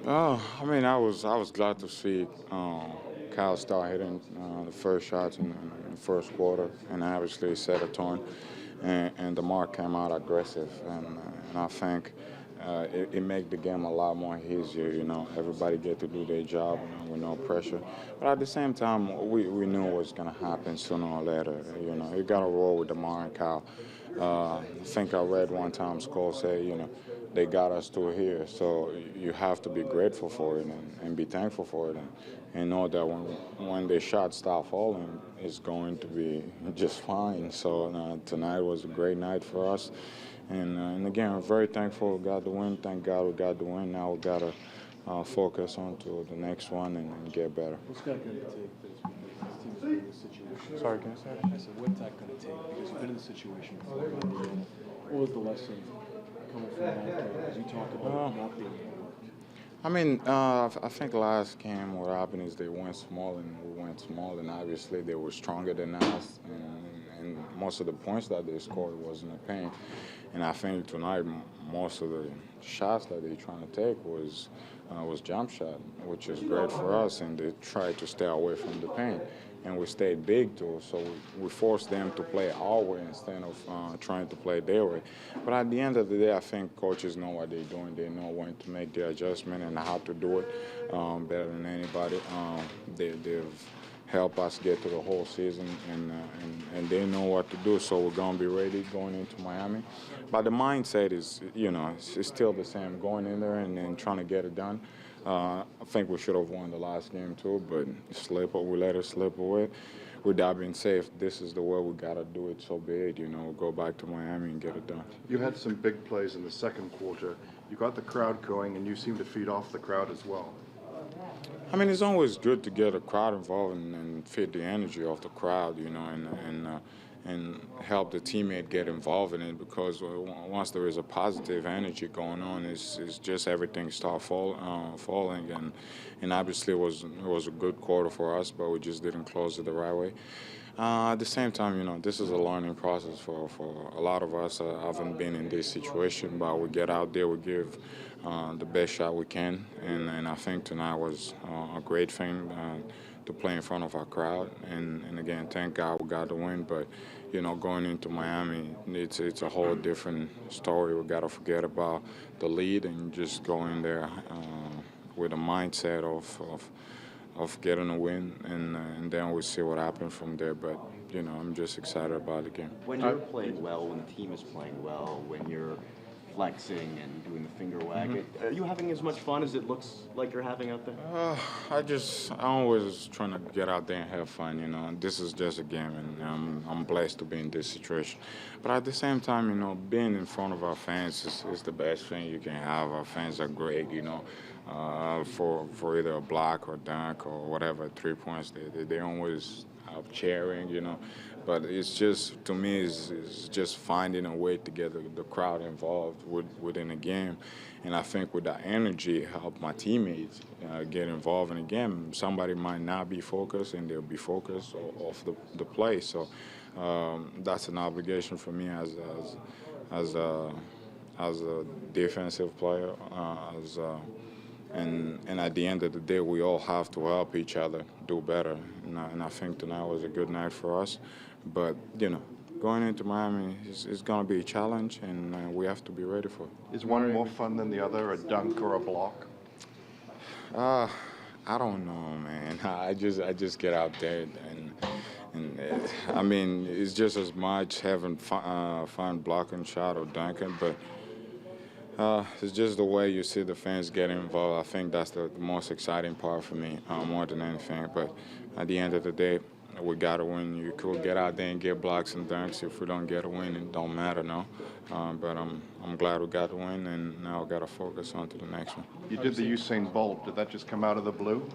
I mean, I was glad to see Kyle start hitting the first shots in the first quarter, and obviously set a tone, and DeMar came out aggressive, and I think it made the game a lot more easier. You know, everybody get to do their job, with no pressure. But at the same time, we knew what was gonna happen sooner or later. You know, you got to roll with DeMar and Kyle. I think I read one time Skull say, they got us to here. So you have to be grateful for it and be thankful for it and know that when the shots start falling, it's going to be just fine. So tonight was a great night for us. And again, I'm very thankful we got the win. Thank God we got the win. Now we got to focus on to the next one and get better. What's that going to take for this team to be in this situation? Sorry, can I say that? I said, what's that going to take? Because you've been in this situation before. What was the lesson coming from that game as you talked about not being able to work? I mean, I think last game what happened is they went small and we went small, and obviously they were stronger than us, and most of the points that they scored was in the paint. And I think tonight most of the shots that they trying to take was jump shot, which is great for us, and they tried to stay away from the paint. And we stayed big too, so we forced them to play our way instead of trying to play their way. But at the end of the day, I think coaches know what they're doing. They know when to make the adjustment and how to do it better than anybody. They've helped us get to the whole season, and they know what to do. So we're gonna be ready going into Miami. But the mindset is, it's still the same. Going in there and trying to get it done. I think we should have won the last game too, but we let it slip away. With that being said, this is the way we gotta do it. So be it. Go back to Miami and get it done. You had some big plays in the second quarter. You got the crowd going, and you seem to feed off the crowd as well. I mean, it's always good to get a crowd involved and feed the energy of the crowd, and help the teammate get involved in it, because once there is a positive energy going on, it's just everything start falling, and obviously it was a good quarter for us, but we just didn't close it the right way. At the same time, this is a learning process for a lot of us. I haven't been in this situation, but we get out there, we give the best shot we can, and I think tonight was a great thing to play in front of our crowd. And again, thank God we got the win. But going into Miami, it's a whole different story. We got to forget about the lead and just go in there with a mindset of getting a win, and then we'll see what happens from there. But I'm just excited about the game. When you're playing well, when the team is playing well, when you're flexing and doing the finger wag, are you having as much fun as it looks like you're having out there? I'm always trying to get out there and have fun. This is just a game, and I'm blessed to be in this situation. But at the same time, being in front of our fans is the best thing you can have. Our fans are great. For either a block or dunk or whatever, 3 points, they always out cheering. But it's just, to me, it's just finding a way to get the crowd involved within a game. And I think with that energy, it helped my teammates get involved in the game. Somebody might not be focused, and they'll be focused off the play. So that's an obligation for me as a defensive player, and at the end of the day, we all have to help each other do better. And I think tonight was a good night for us. But, going into Miami is going to be a challenge, and we have to be ready for it. Is one more fun than the other, a dunk or a block? I don't know, man. I just get out there, and I mean, it's just as much having fun blocking shot or dunking, but it's just the way you see the fans getting involved. I think that's the most exciting part for me, more than anything. But at the end of the day, we got to win. You could get out there and get blocks and dunks. If we don't get a win, it don't matter, no. But I'm glad we got the win, and now we got to focus on to the next one. You did the Usain Bolt. Did that just come out of the blue?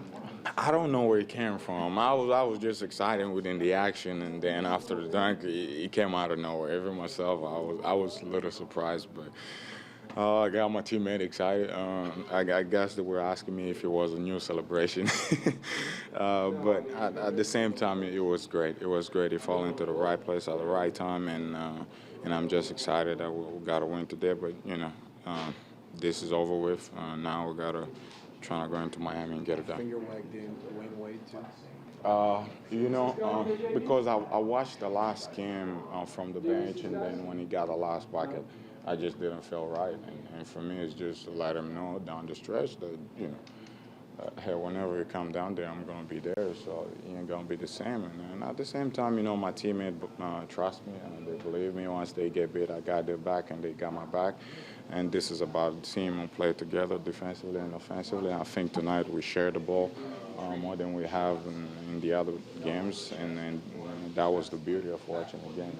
I don't know where it came from. I was just excited within the action, and then after the dunk, it came out of nowhere. Even myself, I was a little surprised, but I got my teammate excited. I guess they were asking me if it was a new celebration. But at the same time, it was great. It was great. It fell into the right place at the right time, and I'm just excited that we got a win today. But, this is over with. Now we got to trying to go into Miami and get it done. Finger wag Dwayne Wade too. Because I watched the last game from the bench, and then when he got the last bucket, I just didn't feel right. And for me, it's just to let him know down the stretch that, hey, whenever you come down there, I'm going to be there, so it ain't going to be the same. And at the same time, my teammates trust me, and they believe me. Once they get beat, I got their back, and they got my back. And this is about the team and play together defensively and offensively. I think tonight we shared the ball more than we have in the other games, and that was the beauty of watching the game.